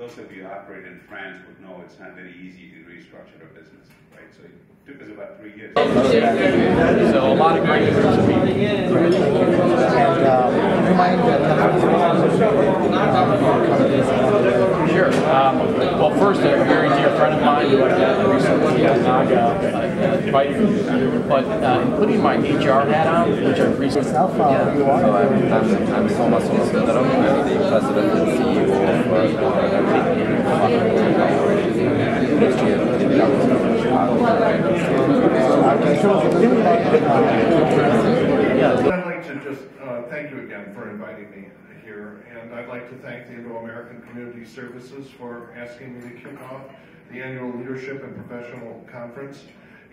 those of you who operate in France would know it's not very easy to restructure a business, right? So it took us about 3 years. So a lot of great news. Sure. Well, first, a very dear friend of mine who I recently invited me. But putting my HR hat on, which I've recently... I'm Soma Somasundaram. I'm the President and CEO I'd like to just thank you again for inviting me here, and I'd like to thank the Indo-American Community Services for asking me to kick off the annual Leadership and Professional Conference,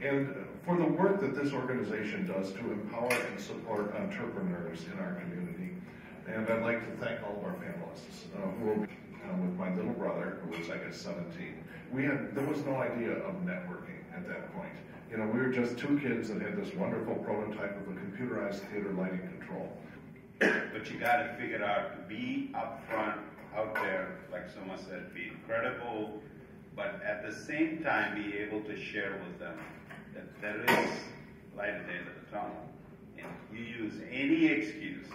and for the work that this organization does to empower and support entrepreneurs in our community. And I'd like to thank all of our panelists who will be with my little brother, who was, I guess, 17. There was no idea of networking at that point. You know, we were just two kids that had this wonderful prototype of a computerized theater lighting control. But you got to figure out to be up front, out there, like Soma said, be credible, but at the same time be able to share with them that there is light at the end of the tunnel. And you use any excuse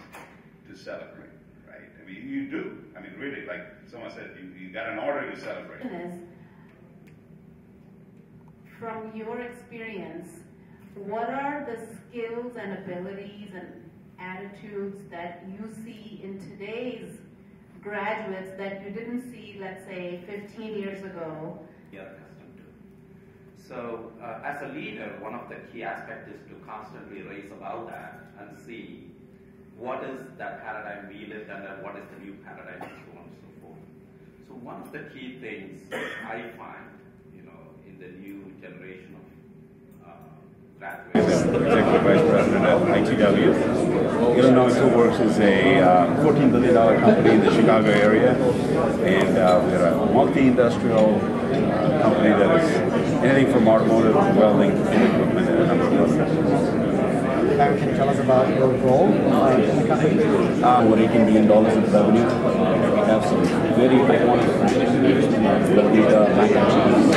to celebrate, right? I mean, you do. I mean, really, like someone said, you got an order to celebrate. From your experience, what are the skills and abilities and attitudes that you see in today's graduates that you didn't see, let's say, 15 years ago? You're accustomed to. So, as a leader, one of the key aspects is to constantly raise above that and see what is that paradigm we lived under, what is the new paradigm, and so on and so forth. So, one of the key things I find, in the new generation of graduates. Executive Vice President at ITW. Illinois Toolworks is a $14 billion company in the Chicago area, and we're a multi-industrial company that is anything from automotive, welding, equipment, and a number of others. Can you tell us about your role in the company? We're $18 billion in revenue. We have some very high quality Velveeta, mac and cheese,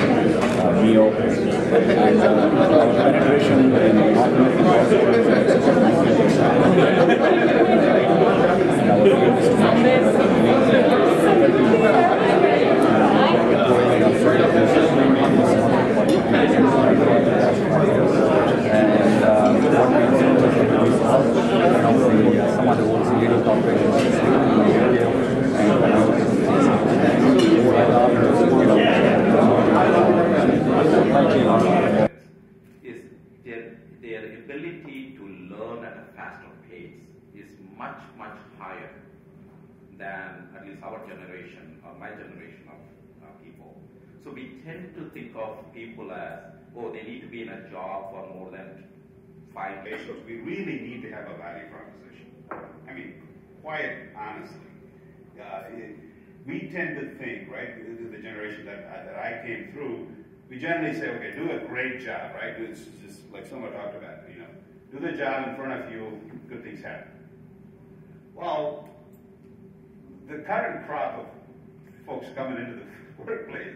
Mio, and our penetration in North American markets is their ability to learn at a faster pace is much, much higher than at least our generation or my generation of people. So we tend to think of people as, oh, they need to be in a job for more than 5 days. So we really need to have a value proposition. I mean, quite honestly. We tend to think, right, the generation that I came through, we generally say, okay, do a great job, right? It's just like someone talked about, do the job in front of you, good things happen. Well, the current crop of folks coming into the workplace,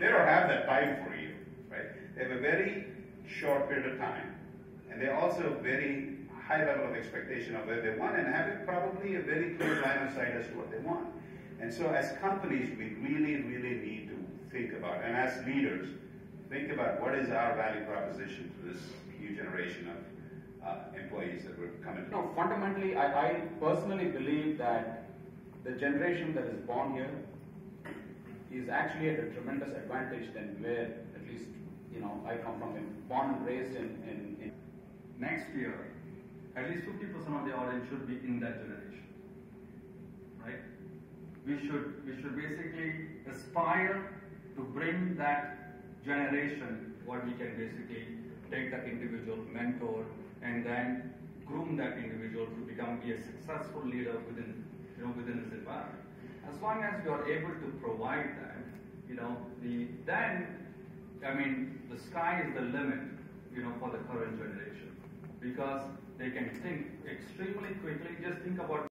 they don't have that time for you, right? They have a very short period of time, and they also have very high level of expectation of where they want, and having probably a very clear line of sight as to what they want. And so as companies, we really, really need to think about, and as leaders, think about what is our value proposition to this new generation of employees that we're coming to. No, fundamentally, I personally believe that the generation that is born here is actually at a tremendous advantage than where, at least, I come from, born and raised in. Next year, at least 50% of the audience should be in that generation, right? We should basically aspire to bring that generation, what we can basically take that individual, mentor, and then groom that individual to be a successful leader within this environment. As long as we are able to provide that, the sky is the limit, for the current generation, because they can think extremely quickly. Just think about